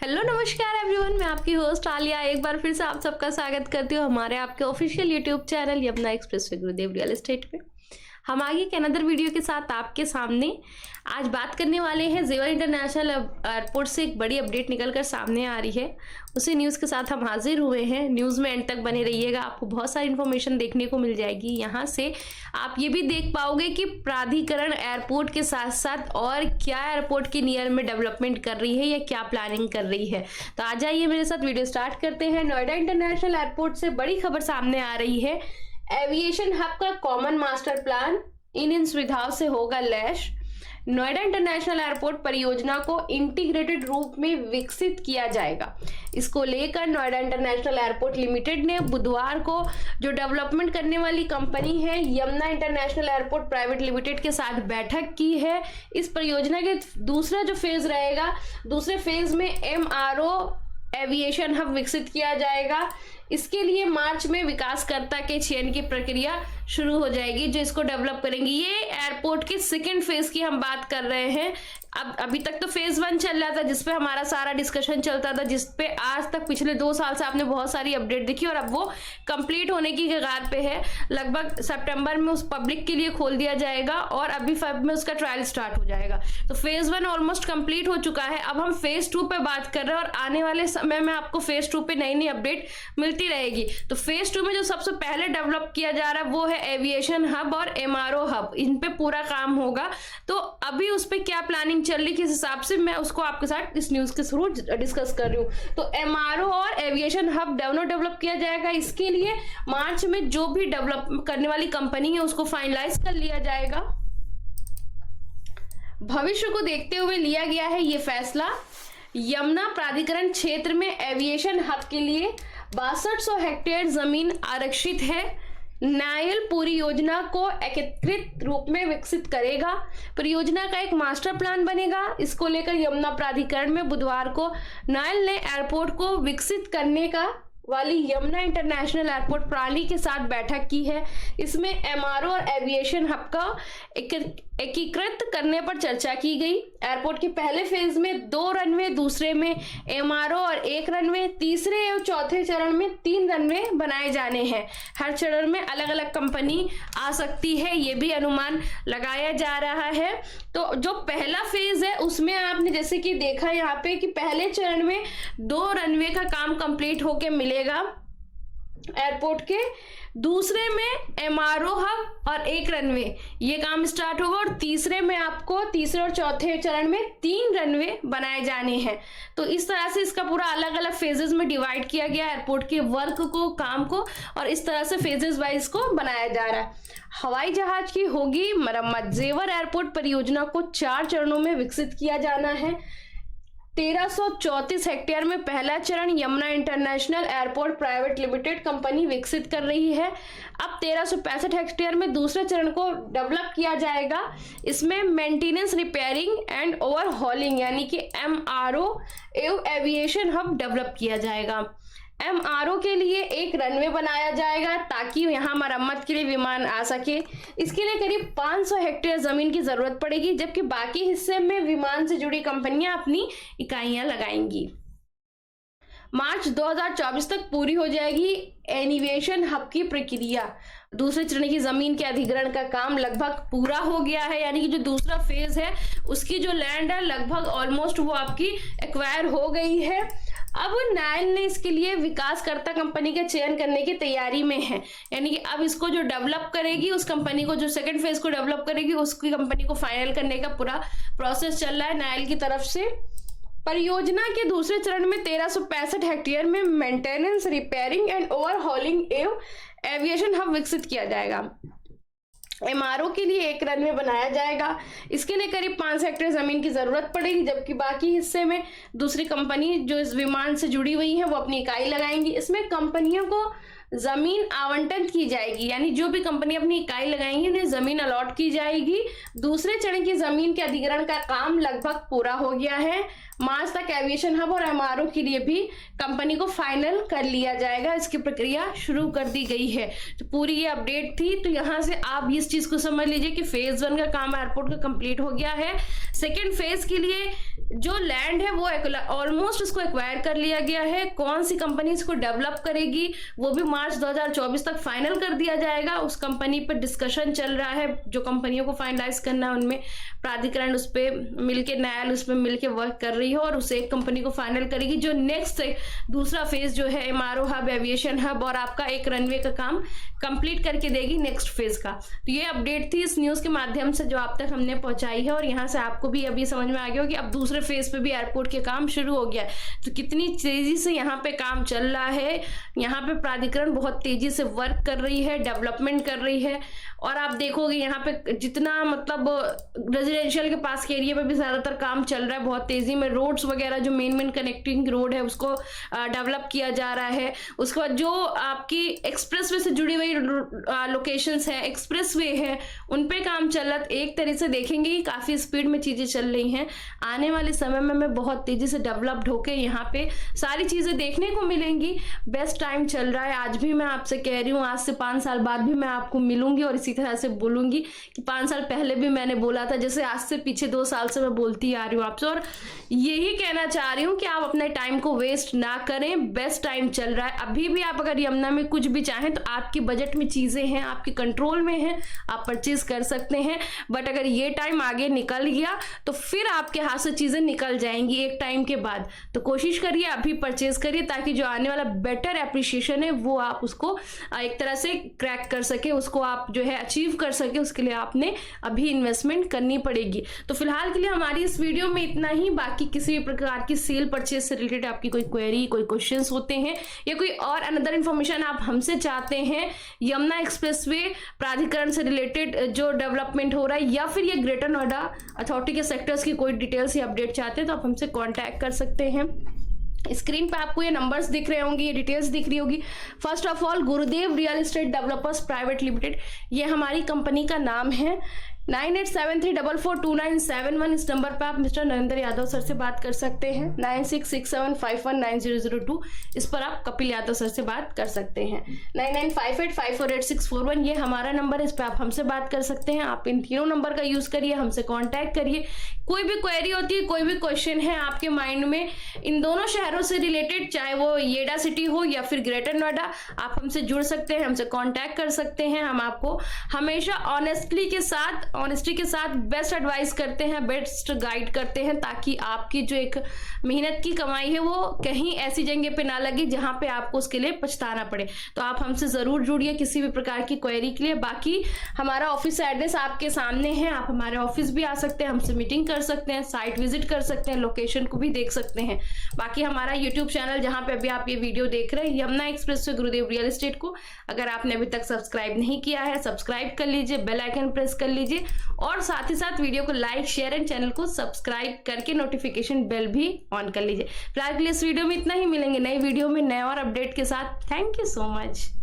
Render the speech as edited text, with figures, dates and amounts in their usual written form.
Hello नमस्कार everyone, मैं आपकी होस्ट आलिया एक बार फिर से आप सबका स्वागत करती हूँ हमारे आपके official YouTube channel Yamuna express गुरुदेव रियल एस्टेट पे। हम आगे के अनदर वीडियो के साथ आपके सामने आज बात करने वाले हैं। जेवर इंटरनेशनल एयरपोर्ट से एक बड़ी अपडेट निकलकर सामने आ रही है, उसी न्यूज़ के साथ हम हाजिर हुए हैं। न्यूज़ में एंड तक बने रहिएगा, आपको बहुत सारी इन्फॉर्मेशन देखने को मिल जाएगी। यहाँ से आप ये भी देख पाओगे कि प्राधिकरण एयरपोर्ट के साथ साथ और क्या एयरपोर्ट के नियर में डेवलपमेंट कर रही है या क्या प्लानिंग कर रही है। तो आ जाइए मेरे साथ, वीडियो स्टार्ट करते हैं। नोएडा इंटरनेशनल एयरपोर्ट से बड़ी खबर सामने आ रही है। एविएशन हब का कॉमन मास्टर प्लान इन सुविधाओं से होगा लैस। नोएडा इंटरनेशनल एयरपोर्ट परियोजना को इंटीग्रेटेड रूप में विकसित किया जाएगा। इसको लेकर नोएडा इंटरनेशनल एयरपोर्ट लिमिटेड ने बुधवार को जो डेवलपमेंट करने वाली कंपनी है Yamuna international airport private limited के साथ बैठक की है। इस परियोजना के दूसरा जो फेज रहेगा, दूसरे फेज में MRO एविएशन हब विकसित किया जाएगा। इसके लिए मार्च में विकासकर्ता के चयन की प्रक्रिया शुरू हो जाएगी जो इसको डेवलप करेंगी। ये एयरपोर्ट के सेकेंड फेज की हम बात कर रहे हैं। अब अभी तक तो फेज 1 चल रहा था जिसपे हमारा सारा डिस्कशन चलता था, जिसपे आज तक पिछले 2 साल से आपने बहुत सारी अपडेट देखी और अब वो कंप्लीट होने की कगार पे है। लगभग सितंबर में उस पब्लिक के लिए खोल दिया जाएगा और अभी फेब में उसका ट्रायल स्टार्ट हो जाएगा। तो फेज 1 ऑलमोस्ट कंप्लीट हो चुका है। अब हम फेज 2 पे बात कर रहे हैं और आने वाले समय में आपको फेज 2 पे नई नई अपडेट मिलती रहेगी। तो फेज 2 में जो सबसे पहले डेवलप किया जा रहा है वो है एविएशन हब और MRO हब। इन पे पूरा काम होगा। तो अभी उस पे क्या प्लानिंग चल रही, किस हिसाब से मैं उसको आपके साथ इस न्यूज के थ्रू डिस्कस कर रही हूँ। तो MRO और एविएशन हब दोनों डेवलप किया जाएगा। इसके लिए मार्च में जो भी डेवलप करने वाली कंपनी है उसको फाइनलाइज कर लिया जाएगा। भविष्य को देखते हुए लिया गया है ये फैसला। यमुना प्राधिकरण क्षेत्र में एविएशन हब के लिए 6200 हेक्टेयर जमीन आरक्षित है। नायल पूरी योजना को एकीकृत रूप में विकसित करेगा। परियोजना का एक मास्टर प्लान बनेगा। इसको लेकर यमुना प्राधिकरण में बुधवार को नायल ने एयरपोर्ट को विकसित करने का वाली यमुना इंटरनेशनल एयरपोर्ट प्रणाली के साथ बैठक की है। इसमें MRO और एविएशन हब का एकीकृत करने पर चर्चा की गई। एयरपोर्ट के पहले फेज में 2 रनवे, दूसरे में MRO और 1 रनवे, तीसरे एवं चौथे चरण में 3 रनवे बनाए जाने हैं। हर चरण में अलग अलग कंपनी आ सकती है, ये भी अनुमान लगाया जा रहा है। तो जो पहला फेज है उसमें आपने जैसे कि देखा यहाँ पे कि पहले चरण में 2 रनवे का काम कंप्लीट होके मिलेगा एयरपोर्ट के। दूसरे में MRO हब और 1 रनवे ये काम स्टार्ट होगा और तीसरे में आपको तीसरे और चौथे चरण में 3 रनवे बनाए जाने हैं। तो इस तरह से इसका पूरा अलग अलग फेजेस में डिवाइड किया गया एयरपोर्ट के वर्क को, काम को, और इस तरह से फेजेस वाइज को बनाया जा रहा है। हवाई जहाज की होगी मरम्मत। जेवर एयरपोर्ट परियोजना को 4 चरणों में विकसित किया जाना है। 1334 हेक्टेयर में पहला चरण Yamuna international airport private limited company विकसित कर रही है। अब 1365 हेक्टेयर में दूसरे चरण को डेवलप किया जाएगा। इसमें मेंटेनेंस, रिपेयरिंग एंड ओवरहॉलिंग यानी कि MRO एवं एविएशन हब डेवलप किया जाएगा। MRO के लिए 1 रनवे बनाया जाएगा ताकि यहाँ मरम्मत के लिए विमान आ सके। इसके लिए करीब 500 हेक्टेयर जमीन की जरूरत पड़ेगी, जबकि बाकी हिस्से में विमान से जुड़ी कंपनियां अपनी इकाइयां लगाएंगी। मार्च 2024 तक पूरी हो जाएगी एनिवेशन हब की प्रक्रिया। दूसरे चरण की जमीन के अधिग्रहण का काम लगभग पूरा हो गया है, यानी कि जो दूसरा फेज है उसकी जो लैंड है लगभग ऑलमोस्ट वो आपकी एक्वायर हो गई है। अब नायल ने इसके लिए विकासकर्ता कंपनी का चयन करने की तैयारी में है, यानी कि अब इसको जो डेवलप करेगी उस कंपनी को, जो सेकंड फेज को डेवलप करेगी उसकी कंपनी को फाइनल करने का पूरा प्रोसेस चल रहा है नायल की तरफ से। परियोजना के दूसरे चरण में 1365 हेक्टेयर में मेंटेनेंस, रिपेयरिंग एंड ओवरहॉलिंग एवं एविएशन हब विकसित किया जाएगा। MRO के लिए 1 रनवे बनाया जाएगा। इसके लिए करीब 5 हेक्टेयर जमीन की जरूरत पड़ेगी, जबकि बाकी हिस्से में दूसरी कंपनी जो इस विमान से जुड़ी हुई है वो अपनी इकाई लगाएंगी। इसमें कंपनियों को जमीन आवंटन की जाएगी, यानी जो भी कंपनी अपनी इकाई लगाएंगी उन्हें जमीन अलॉट की जाएगी। दूसरे चरण की जमीन के अधिग्रहण का काम लगभग पूरा हो गया है। मार्च तक एविएशन हब और एमआरओ के लिए भी कंपनी को फाइनल कर लिया जाएगा। इसकी प्रक्रिया शुरू कर दी गई है। तो पूरी ये अपडेट थी। तो यहाँ से आप इस चीज को समझ लीजिए कि फेज 1 का काम एयरपोर्ट का कंप्लीट हो गया है। सेकेंड फेज के लिए जो लैंड है वो ऑलमोस्ट उसको एक्वायर कर लिया गया है। कौन सी कंपनी इसको डेवलप करेगी वो भी मार्च 2024 तक फाइनल कर दिया जाएगा। उस कंपनी पर डिस्कशन चल रहा है। जो कंपनियों को फाइनलाइज करना है उनमें प्राधिकरण उस पर मिलकर, न्यायालय उस पर मिलकर वर्क कर रही है और उसे एक कंपनी को फाइनल करेगी जो नेक्स्ट दूसरा फेज जो है एमआरओ हब, एविएशन हब और आपका एक रनवे का काम कंप्लीट करके देगी नेक्स्ट फेज का। तो ये अपडेट थी इस न्यूज के माध्यम से जो आप तक हमने पहुंचाई है। और यहाँ से आपको भी अभी समझ में आ गया हो कि अब दूसरे फेज पे भी एयरपोर्ट के काम शुरू हो गया है। तो कितनी तेजी से यहाँ पे काम चल रहा है। यहाँ पे प्राधिकरण बहुत तेजी से वर्क कर रही है, डेवलपमेंट कर रही है। और आप देखोगे यहाँ पे जितना मतलब रेजिडेंशियल के पास के एरिया पे भी ज्यादातर काम चल रहा है बहुत तेजी में। रोड्स वगैरह जो मेन कनेक्टिंग रोड है उसको डेवलप किया जा रहा है। उसके बाद जो आपकी एक्सप्रेसवे से जुड़ी हुई लोकेशंस है, एक्सप्रेसवे है, उन पे काम चल रहा है। एक तरह से देखेंगे कि काफी स्पीड में चीजें चल रही हैं। आने वाले समय में मैं बहुत तेजी से डेवलप्ड होके यहाँ पे सारी चीजें देखने को मिलेंगी। बेस्ट टाइम चल रहा है। आज भी मैं आपसे कह रही हूँ, आज से 5 साल बाद भी मैं आपको मिलूंगी और इसी तरह से बोलूंगी कि 5 साल पहले भी मैंने बोला था, जैसे आज से पीछे 2 साल से मैं बोलती आ रही हूँ आपसे। और यही कहना चाह रही हूँ कि आप अपने टाइम को वेस्ट ना करें। बेस्ट टाइम चल रहा है। अभी भी आप अगर यमुना में कुछ भी चाहें तो आपके बजट में चीजें हैं, आपके कंट्रोल में है, आप परचेज कर सकते हैं। बट अगर ये टाइम आगे निकल गया तो फिर आपके हाथ से चीजें निकल जाएंगी एक टाइम के बाद। तो कोशिश करिए अभी परचेज करिए ताकि जो आने वाला बेटर एप्रिशिएशन है वो आप उसको एक तरह से क्रैक कर सके, उसको आप जो है अचीव कर सके। उसके लिए आपने अभी इन्वेस्टमेंट करनी पड़ेगी। तो फिलहाल के लिए हमारी इस वीडियो में इतना ही। बाकी किसी भी प्रकार की सेल परचेज से रिलेटेड आपकी कोई क्वेरी, कोई क्वेश्चंस होते हैं या कोई और अनदर इन्फॉर्मेशन आप हमसे चाहते हैं, यमुना एक्सप्रेसवे प्राधिकरण से रिलेटेड जो डेवलपमेंट हो रहा है या फिर ये ग्रेटर नोएडा अथॉरिटी के सेक्टर्स की कोई डिटेल्स या अपडेट चाहते हैं तो आप हमसे कांटेक्ट कर सकते हैं। स्क्रीन पे आपको ये नंबर्स दिख रहे होंगे, ये डिटेल्स दिख रही होगी। First of all Gurudev real estate developers private limited, ये हमारी कंपनी का नाम है। 9873442971 इस नंबर पे आप मिस्टर नरेंद्र यादव सर से बात कर सकते हैं। 9667519002 इस पर आप कपिल यादव सर से बात कर सकते हैं। 9958548641 ये हमारा नंबर है, इस पर आप हमसे बात कर सकते हैं। आप इन तीनों नंबर का यूज करिए, हमसे कांटेक्ट करिए। कोई भी क्वेरी होती है, कोई भी क्वेश्चन है आपके माइंड में इन दोनों शहरों से रिलेटेड, चाहे वो येडा सिटी हो या फिर ग्रेटर नोएडा, आप हमसे जुड़ सकते हैं, हमसे कांटेक्ट कर सकते हैं। हम आपको हमेशा ऑनेस्टी के साथ बेस्ट एडवाइस करते हैं, बेस्ट गाइड करते हैं, ताकि आपकी जो एक मेहनत की कमाई है वो कहीं ऐसी जगह पे ना लगे जहां पे आपको उसके लिए पछताना पड़े। तो आप हमसे जरूर जुड़िए किसी भी प्रकार की क्वेरी के लिए। बाकी हमारा ऑफिस एड्रेस आपके सामने है, आप हमारे ऑफिस भी आ सकते हैं, हमसे मीटिंग कर सकते हैं, साइट विजिट कर सकते हैं, लोकेशन को भी देख सकते हैं। बाकी हमारा यूट्यूब चैनल जहां पे अभी आप ये वीडियो देख रहे हैं, यमुना एक्सप्रेसवे गुरुदेव रियल एस्टेट को अगर आपने अभी तक सब्सक्राइब नहीं किया है, सब्सक्राइब कर लीजिए, बेल आइकन प्रेस कर लीजिए और साथ ही साथ वीडियो को लाइक, शेयर एंड चैनल को सब्सक्राइब करके नोटिफिकेशन बेल भी ऑन कर लीजिए। फिलहाल के लिए इस वीडियो में इतना ही। मिलेंगे नई वीडियो में नए और अपडेट के साथ। Thank you so much.